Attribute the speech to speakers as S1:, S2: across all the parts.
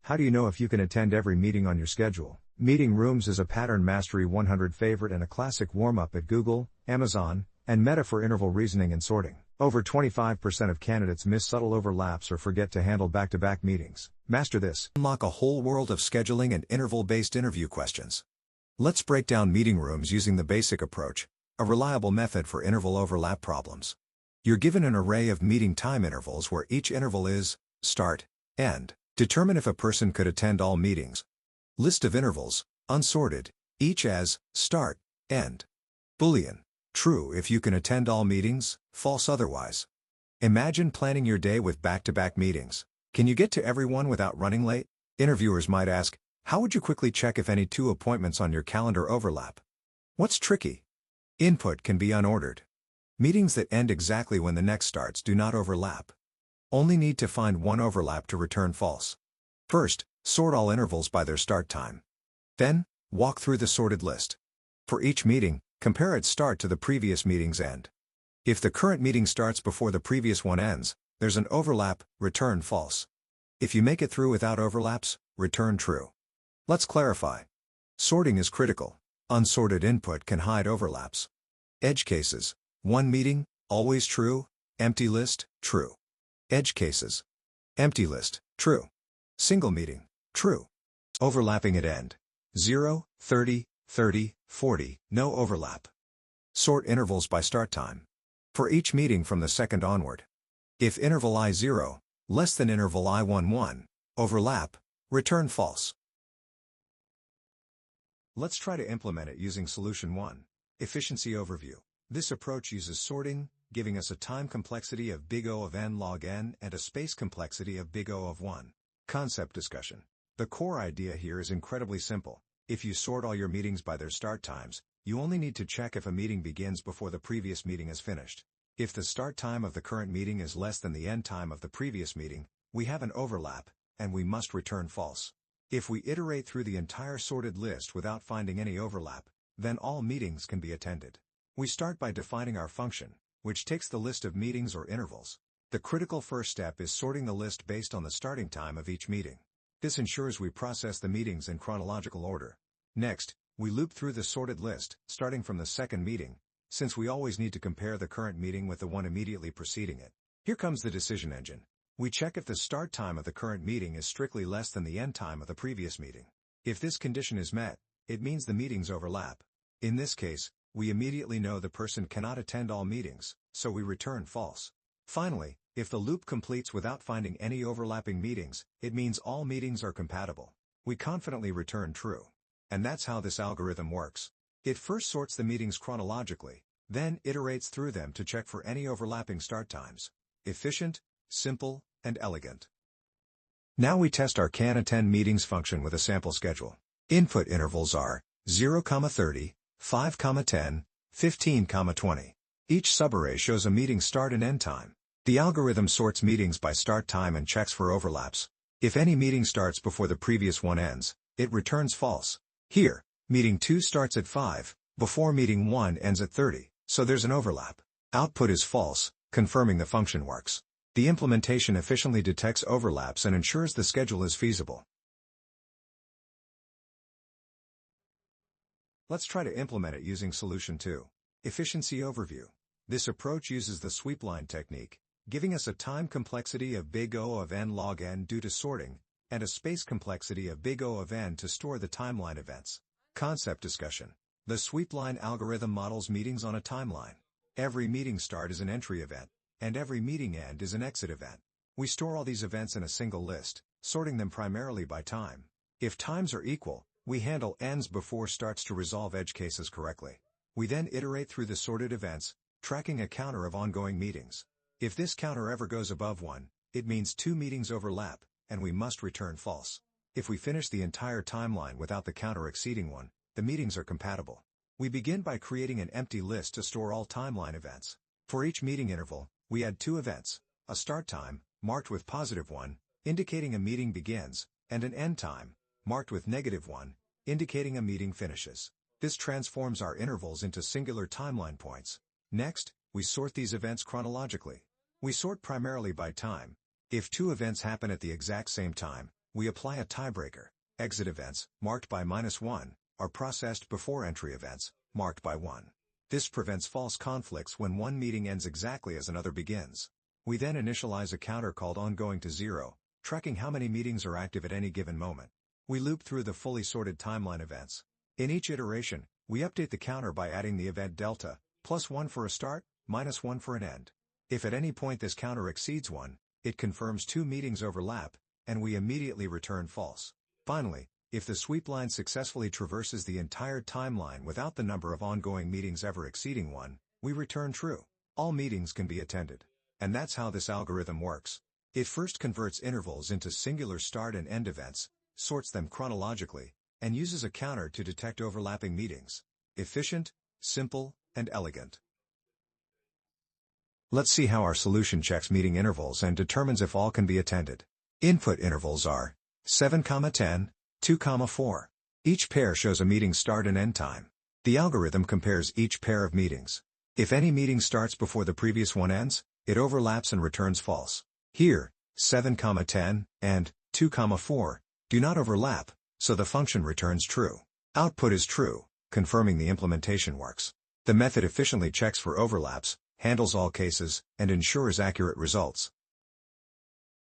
S1: How do you know if you can attend every meeting on your schedule? Meeting Rooms is a Pattern Mastery 100 favorite and a classic warm-up at Google, Amazon, and Meta for interval reasoning and sorting. Over 25% of candidates miss subtle overlaps or forget to handle back-to-back meetings. Master this.
S2: Unlock a whole world of scheduling and interval-based interview questions. Let's break down Meeting Rooms using the basic approach, a reliable method for interval overlap problems. You're given an array of meeting time intervals where each interval is start, end. Determine if a person could attend all meetings. List of intervals, unsorted, each as start, end. Boolean, true if you can attend all meetings, false otherwise. Imagine planning your day with back-to-back meetings. Can you get to everyone without running late? Interviewers might ask, how would you quickly check if any two appointments on your calendar overlap? What's tricky? Input can be unordered. Meetings that end exactly when the next starts do not overlap. Only need to find one overlap to return false. First, sort all intervals by their start time. Then, walk through the sorted list. For each meeting, compare its start to the previous meeting's end. If the current meeting starts before the previous one ends, there's an overlap, return false. If you make it through without overlaps, return true. Let's clarify. Sorting is critical. Unsorted input can hide overlaps. Edge cases: one meeting, always true, empty list, true. Edge cases: empty list, true. Single meeting, true. Overlapping at end: 0, 30, 30, 40, no overlap. Sort intervals by start time. For each meeting from the second onward. If interval I0, less than interval I11, overlap, return false. Let's try to implement it using Solution 1. Efficiency Overview. This approach uses sorting, giving us a time complexity of big O of n log n and a space complexity of big O of 1. Concept discussion. The core idea here is incredibly simple. If you sort all your meetings by their start times, you only need to check if a meeting begins before the previous meeting is finished. If the start time of the current meeting is less than the end time of the previous meeting, we have an overlap, and we must return false. If we iterate through the entire sorted list without finding any overlap, then all meetings can be attended. We start by defining our function, which takes the list of meetings or intervals. The critical first step is sorting the list based on the starting time of each meeting. This ensures we process the meetings in chronological order. Next, we loop through the sorted list, starting from the second meeting, since we always need to compare the current meeting with the one immediately preceding it. Here comes the decision engine. We check if the start time of the current meeting is strictly less than the end time of the previous meeting. If this condition is met, it means the meetings overlap. In this case, we immediately know the person cannot attend all meetings, so we return false. Finally, if the loop completes without finding any overlapping meetings, it means all meetings are compatible. We confidently return true. And that's how this algorithm works. It first sorts the meetings chronologically, then iterates through them to check for any overlapping start times. Efficient, simple, and elegant. Now we test our can attend meetings function with a sample schedule. Input intervals are 0, 30, 5, 10, 15, 20. Each subarray shows a meeting start and end time. The algorithm sorts meetings by start time and checks for overlaps. If any meeting starts before the previous one ends, it returns false. Here, meeting 2 starts at 5, before meeting 1 ends at 30, so there's an overlap. Output is false, confirming the function works. The implementation efficiently detects overlaps and ensures the schedule is feasible. Let's try to implement it using Solution 2. Efficiency Overview. This approach uses the sweep line technique, giving us a time complexity of big O of n log n due to sorting, and a space complexity of big O of n to store the timeline events. Concept discussion. The sweep line algorithm models meetings on a timeline. Every meeting start is an entry event, and every meeting end is an exit event. We store all these events in a single list, sorting them primarily by time. If times are equal, we handle ends before starts to resolve edge cases correctly. We then iterate through the sorted events, tracking a counter of ongoing meetings. If this counter ever goes above 1, it means 2 meetings overlap, and we must return false. If we finish the entire timeline without the counter exceeding 1, the meetings are compatible. We begin by creating an empty list to store all timeline events. For each meeting interval, we add 2 events: a start time, marked with +1, indicating a meeting begins, and an end time, marked with -1, indicating a meeting finishes. This transforms our intervals into singular timeline points. Next, we sort these events chronologically. We sort primarily by time. If 2 events happen at the exact same time, we apply a tiebreaker. Exit events, marked by -1, are processed before entry events, marked by 1. This prevents false conflicts when one meeting ends exactly as another begins. We then initialize a counter called ongoing to 0, tracking how many meetings are active at any given moment. We loop through the fully sorted timeline events. In each iteration, we update the counter by adding the event delta, +1 for a start, -1 for an end. If at any point this counter exceeds 1, it confirms 2 meetings overlap, and we immediately return false. Finally, if the sweep line successfully traverses the entire timeline without the number of ongoing meetings ever exceeding 1, we return true. All meetings can be attended. And that's how this algorithm works. It first converts intervals into singular start and end events, sorts them chronologically, and uses a counter to detect overlapping meetings. Efficient, simple, and elegant. Let's see how our solution checks meeting intervals and determines if all can be attended. Input intervals are 7,10, 2,4. Each pair shows a meeting start and end time. The algorithm compares each pair of meetings. If any meeting starts before the previous one ends, it overlaps and returns false. Here, 7,10 and 2,4 do not overlap, so the function returns true. Output is true, confirming the implementation works. The method efficiently checks for overlaps, handles all cases, and ensures accurate results.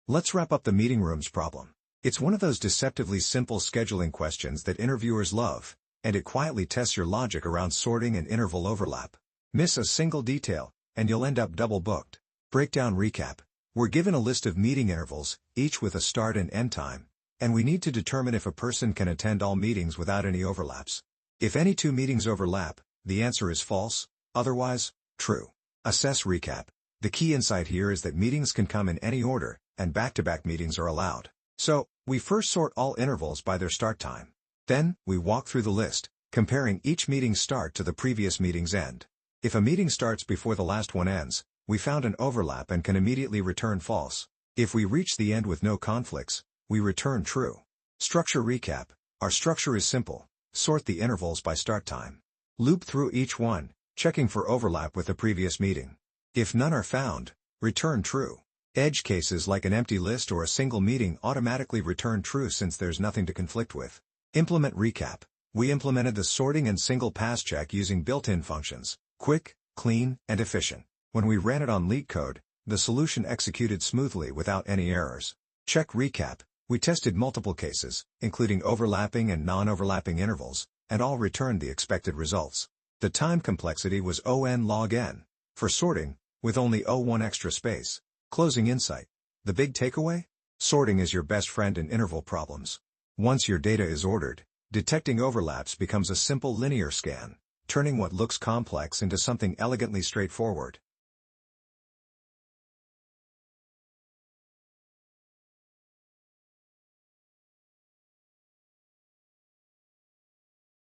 S2: Let's wrap up the meeting rooms problem. It's one of those deceptively simple scheduling questions that interviewers love, and it quietly tests your logic around sorting and interval overlap. Miss a single detail, and you'll end up double booked. Breakdown recap. We're given a list of meeting intervals, each with a start and end time, and we need to determine if a person can attend all meetings without any overlaps. If any 2 meetings overlap, the answer is false, otherwise, true. Assess recap. The key insight here is that meetings can come in any order, and back-to-back meetings are allowed. So, we first sort all intervals by their start time. Then, we walk through the list, comparing each meeting's start to the previous meeting's end. If a meeting starts before the last one ends, we found an overlap and can immediately return false. If we reach the end with no conflicts, we return true. Structure recap. Our structure is simple. Sort the intervals by start time. Loop through each one, checking for overlap with the previous meeting. If none are found, return true. Edge cases like an empty list or a single meeting automatically return true since there's nothing to conflict with. Implement recap. We implemented the sorting and single pass check using built-in functions. Quick, clean, and efficient. When we ran it on LeetCode, the solution executed smoothly without any errors. Check recap. We tested multiple cases, including overlapping and non-overlapping intervals, and all returned the expected results. The time complexity was O(n) log n. For sorting, with only O(1) extra space. Closing insight. The big takeaway? Sorting is your best friend in interval problems. Once your data is ordered, detecting overlaps becomes a simple linear scan, turning what looks complex into something elegantly straightforward.